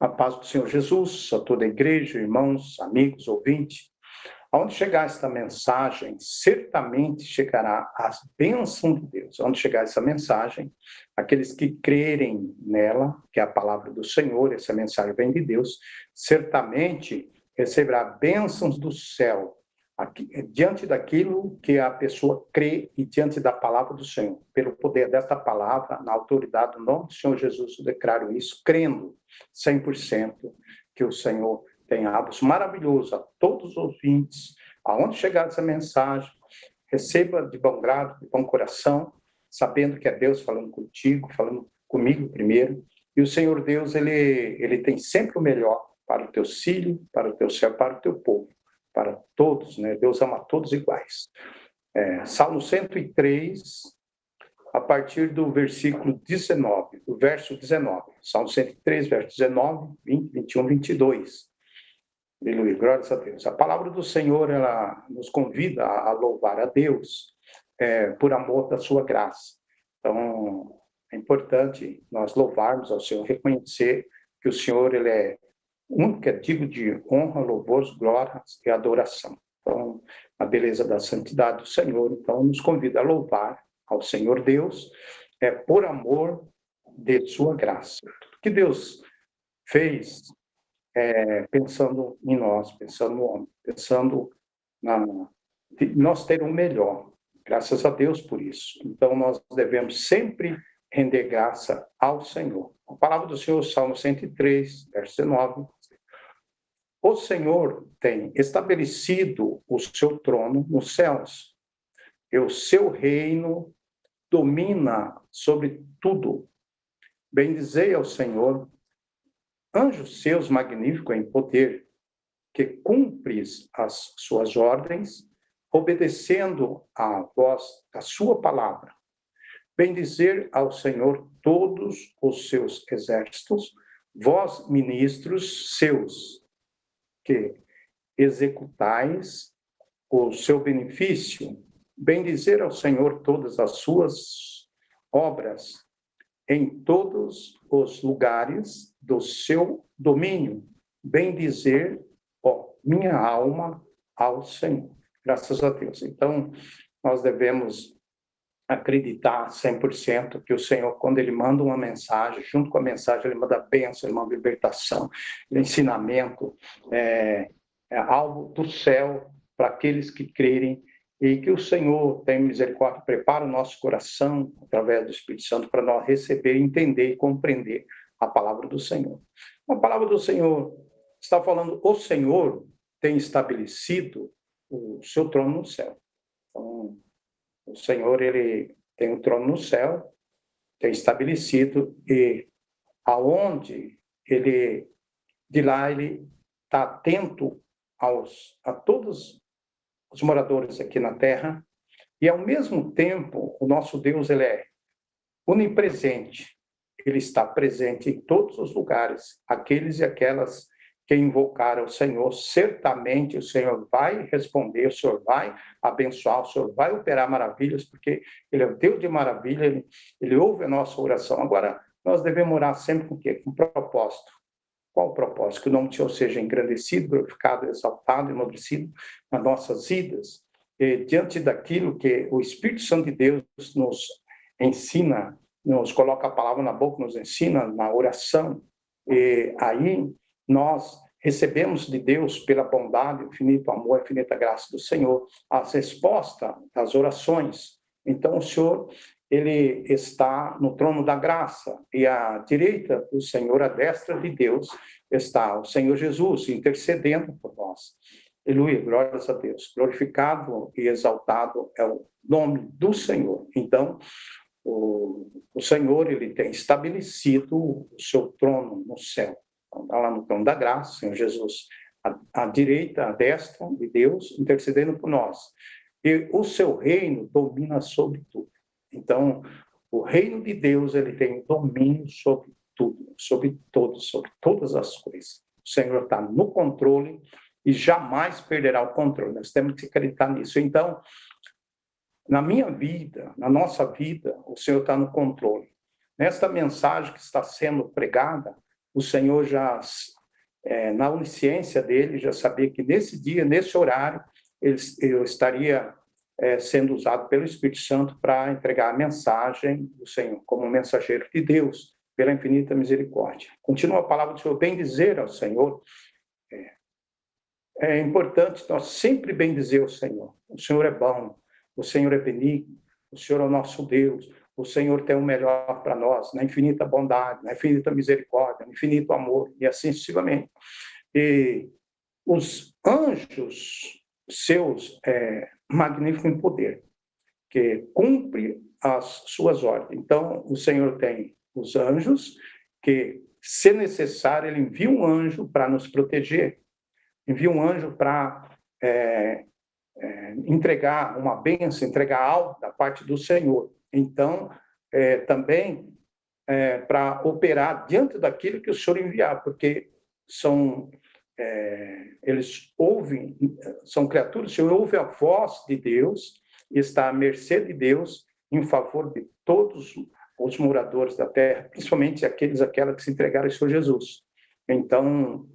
A paz do Senhor Jesus, a toda a igreja, irmãos, amigos, ouvintes. Aonde chegar esta mensagem, certamente chegará as bênçãos de Deus. Aonde chegar essa mensagem, aqueles que crerem nela, que é a palavra do Senhor, essa mensagem vem de Deus, certamente receberá bênçãos do céu, aqui, diante daquilo que a pessoa crê e diante da palavra do Senhor. Pelo poder desta palavra, na autoridade do nome do Senhor Jesus, eu declaro isso, crendo 100% que o Senhor tem hábitos maravilhosos a todos os ouvintes. Aonde chegar essa mensagem, receba de bom grado, de bom coração, sabendo que é Deus falando contigo, falando comigo primeiro. E o Senhor Deus, ele tem sempre o melhor para o teu filho, para o teu céu, para o teu povo, para todos, né? Deus ama todos iguais. Salmo 103, a partir do versículo 19, do verso 19. Salmo 103, verso 19, 20, 21, 22. Aleluia, glórias a Deus. A palavra do Senhor, ela nos convida a louvar a Deus por amor da sua graça. Então, é importante nós louvarmos ao Senhor, reconhecer que o Senhor, ele é único, é digno de honra, louvores, glórias e adoração. Então, a beleza da santidade do Senhor, então, nos convida a louvar ao Senhor Deus, por amor de sua graça. Tudo que Deus fez, pensando em nós, pensando no homem, pensando nós ter o melhor. Graças a Deus por isso. Então, nós devemos sempre render graça ao Senhor. A palavra do Senhor, Salmo 103, verso 19. O Senhor tem estabelecido o seu trono nos céus, e o seu reino domina sobre tudo. Bendizei ao Senhor, anjos seus magníficos em poder, que cumpres as suas ordens, obedecendo à voz da sua palavra. Bendizer ao Senhor todos os seus exércitos, vós, ministros seus, que executais o seu benefício. Bendizer ao Senhor todas as suas obras, em todos os lugares do seu domínio. Bendizer, ó, minha alma, ao Senhor. Graças a Deus. Então, nós devemos acreditar 100% que o Senhor, quando Ele manda uma mensagem, junto com a mensagem, Ele manda bênção, Ele manda libertação, ensinamento, algo do céu para aqueles que crerem, e que o Senhor tem misericórdia, prepara o nosso coração, através do Espírito Santo, para nós receber, entender e compreender a palavra do Senhor. A palavra do Senhor está falando, o Senhor tem estabelecido o seu trono no céu. Então, o Senhor, ele tem um trono no céu, tem estabelecido, e aonde ele, de lá, ele está atento a todos os moradores aqui na terra, e ao mesmo tempo, o nosso Deus, ele é onipresente, ele está presente em todos os lugares, aqueles e aquelas que invocaram o Senhor, certamente o Senhor vai responder, o Senhor vai abençoar, o Senhor vai operar maravilhas, porque Ele é o Deus de maravilha, Ele ouve a nossa oração. Agora, nós devemos orar sempre com o quê? Com propósito. Qual o propósito? Que o nome do Senhor seja engrandecido, glorificado, exaltado, enobrecido nas nossas vidas, diante daquilo que o Espírito Santo de Deus nos ensina, nos coloca a palavra na boca, nos ensina na oração, e aí nós recebemos de Deus, pela bondade, infinito amor, infinita graça do Senhor, as respostas das orações. Então, o Senhor, ele está no trono da graça, e à direita do Senhor, à destra de Deus, está o Senhor Jesus, intercedendo por nós. Aleluia, glórias a Deus. Glorificado e exaltado é o nome do Senhor. Então, o Senhor, ele tem estabelecido o seu trono no céu. Então, está lá no trono da graça, Senhor Jesus, à direita, à destra de Deus, intercedendo por nós. E o seu reino domina sobre tudo. Então, o reino de Deus, ele tem domínio sobre tudo, sobre todos, sobre todas as coisas. O Senhor está no controle e jamais perderá o controle. Nós temos que acreditar nisso. Então, na minha vida, na nossa vida, o Senhor está no controle. Nesta mensagem que está sendo pregada, o Senhor já, na onisciência dele, já sabia que nesse dia, nesse horário, eu estaria sendo usado pelo Espírito Santo para entregar a mensagem do Senhor, como mensageiro de Deus, pela infinita misericórdia. Continua a palavra do Senhor, bem dizer ao Senhor. É importante nós sempre bem dizer ao Senhor. O Senhor é bom, o Senhor é benigno, o Senhor é o nosso Deus, o Senhor tem o melhor para nós, na infinita bondade, na infinita misericórdia, no infinito amor, e assim sucessivamente. E os anjos seus magníficos em poder, que cumpre as suas ordens. Então, o Senhor tem os anjos que, se necessário, ele envia um anjo para nos proteger, envia um anjo para entregar uma bênção, entregar algo da parte do Senhor. Então, também para operar diante daquilo que o Senhor enviar, porque eles ouvem, são criaturas, o Senhor ouve a voz de Deus e está à mercê de Deus em favor de todos os moradores da terra, principalmente aquelas que se entregaram ao Senhor Jesus. Então,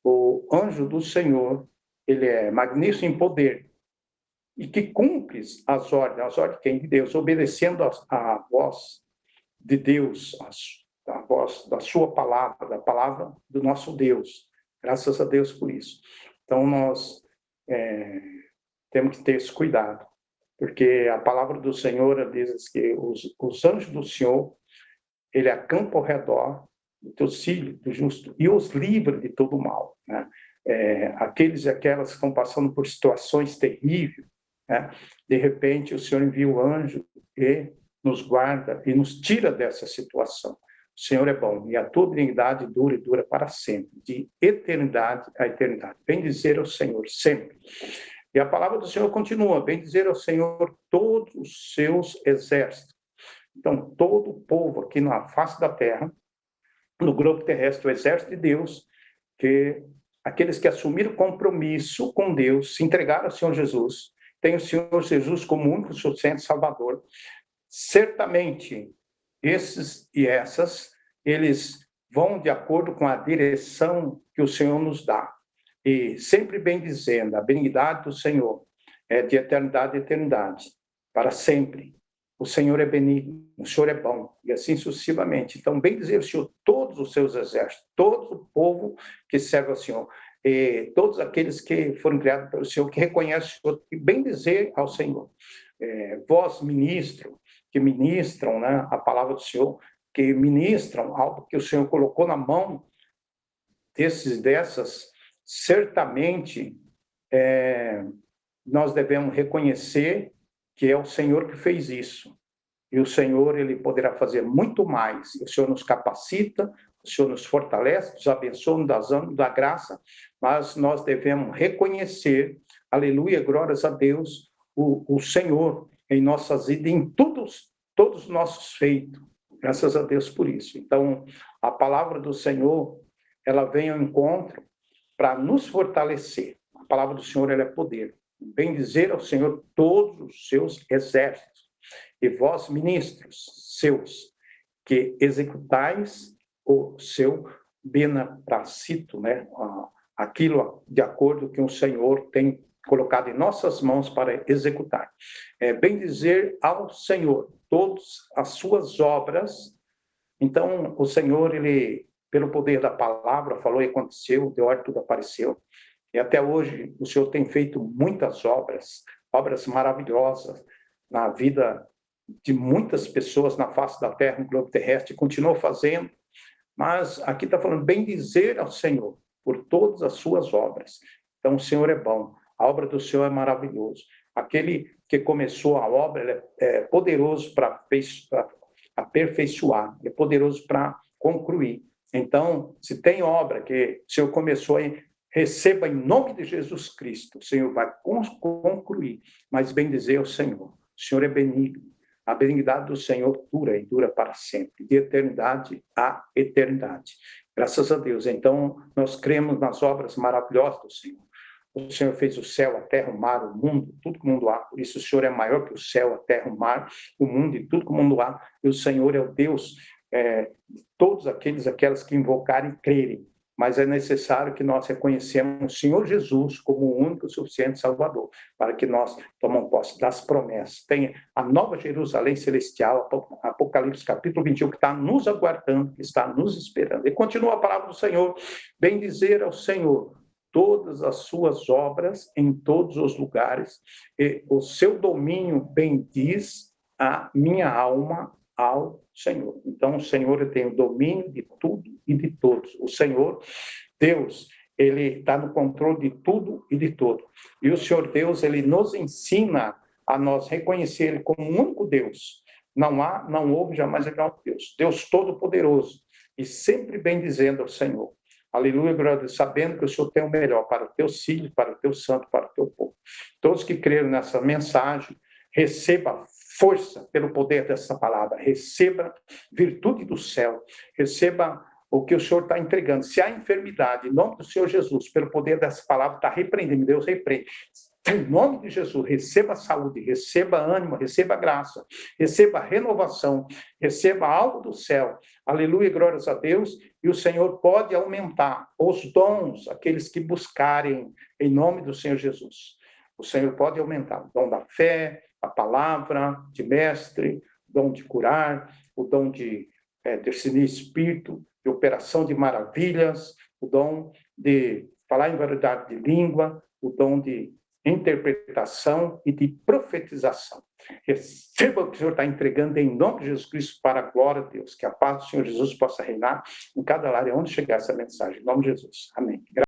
o anjo do Senhor, ele é magnífico em poder e que cumpre as ordens quem? De Deus, obedecendo a voz de Deus, a voz da sua palavra, da palavra do nosso Deus. Graças a Deus por isso. Então, nós temos que ter esse cuidado, porque a palavra do Senhor diz que os anjos do Senhor, ele acampa ao redor do teu filho, do justo, e os livra de todo mal, né? Aqueles e aquelas que estão passando por situações terríveis, né? De repente, o Senhor envia o anjo e nos guarda e nos tira dessa situação. O Senhor é bom, e a tua benignidade dura e dura para sempre, de eternidade a eternidade. Bem dizer ao Senhor sempre. E a palavra do Senhor continua, bem dizer ao Senhor todos os seus exércitos. Então, todo o povo aqui na face da terra, no globo terrestre, o exército de Deus, que aqueles que assumiram compromisso com Deus, se entregaram ao Senhor Jesus, tem o Senhor Jesus como único suficiente Salvador, certamente esses e essas, eles vão de acordo com a direção que o Senhor nos dá. E sempre bem dizendo, a benignidade do Senhor é de eternidade a eternidade, para sempre. O Senhor é benigno, o Senhor é bom, e assim sucessivamente. Então, bem dizer o Senhor, todos os seus exércitos, todo o povo que serve ao Senhor, e todos aqueles que foram criados pelo Senhor, que reconhecem o Senhor, e bem dizer ao Senhor. Vós, ministro, que ministram, né, a palavra do Senhor, que ministram algo que o Senhor colocou na mão dessas, certamente nós devemos reconhecer que é o Senhor que fez isso. E o Senhor, ele poderá fazer muito mais. O Senhor nos capacita, o Senhor nos fortalece, nos abençoa, nos dá graça, mas nós devemos reconhecer, aleluia, glórias a Deus, o Senhor em nossas vidas, em todos os nossos feitos. Graças a Deus por isso. Então, a palavra do Senhor, ela vem ao encontro para nos fortalecer. A palavra do Senhor, ela é poder. Bem dizer ao Senhor todos os seus exércitos. E vós, ministros seus, que executais o seu beneplácito, né? Aquilo de acordo com o Senhor tem colocado em nossas mãos para executar. Bem dizer ao Senhor todas as suas obras. Então, o Senhor, ele, pelo poder da palavra, falou e aconteceu, de ordem tudo apareceu. E até hoje, o Senhor tem feito muitas obras maravilhosas na vida de muitas pessoas na face da terra, no globo terrestre, continua fazendo. Mas aqui está falando, bem dizer ao Senhor por todas as suas obras. Então, o Senhor é bom, a obra do Senhor é maravilhosa. Aquele que começou a obra, ele é poderoso para aperfeiçoar, é poderoso para concluir. Então, se tem obra que o Senhor começou, receba em nome de Jesus Cristo, o Senhor vai concluir. Mas bem dizer ao Senhor, o Senhor é benigno. A benignidade do Senhor dura e dura para sempre, de eternidade a eternidade. Graças a Deus. Então, nós cremos nas obras maravilhosas do Senhor. O Senhor fez o céu, a terra, o mar, o mundo, tudo que o mundo há. Por isso, o Senhor é maior que o céu, a terra, o mar, o mundo e tudo que o mundo há. E o Senhor é o Deus todos aquelas que invocarem e crerem. Mas é necessário que nós reconhecemos o Senhor Jesus como o único e suficiente Salvador, para que nós tomemos posse das promessas. Tem a nova Jerusalém celestial, Apocalipse capítulo 21, que está nos aguardando, que está nos esperando. E continua a palavra do Senhor: bendizer ao Senhor todas as suas obras em todos os lugares, e o seu domínio bendiz a minha alma ao Senhor. Então, o Senhor tem o domínio de tudo e de todos. O Senhor, Deus, ele está no controle de tudo e de todo. E o Senhor Deus, ele nos ensina a nós reconhecer ele como o único Deus. Não houve jamais igual a Deus. Deus Todo-Poderoso. E sempre bem dizendo ao Senhor: aleluia, glória a Deus, sabendo que o Senhor tem o melhor para o teu filho, para o teu santo, para o teu povo. Todos que creram nessa mensagem, receba força pelo poder dessa palavra, receba virtude do céu, receba o que o Senhor está entregando. Se há enfermidade, em nome do Senhor Jesus, pelo poder dessa palavra, está repreendendo, Deus repreende. Em nome de Jesus, receba saúde, receba ânimo, receba graça, receba renovação, receba algo do céu. Aleluia, glórias a Deus. E o Senhor pode aumentar os dons, aqueles que buscarem, em nome do Senhor Jesus. O Senhor pode aumentar o dom da fé, a palavra de mestre, o dom de curar, o dom de discernir espírito, de operação de maravilhas, o dom de falar em variedade de língua, o dom de interpretação e de profetização. Receba o que o Senhor está entregando em nome de Jesus Cristo, para a glória de Deus. Que a paz do Senhor Jesus possa reinar em cada área onde chegar essa mensagem. Em nome de Jesus. Amém.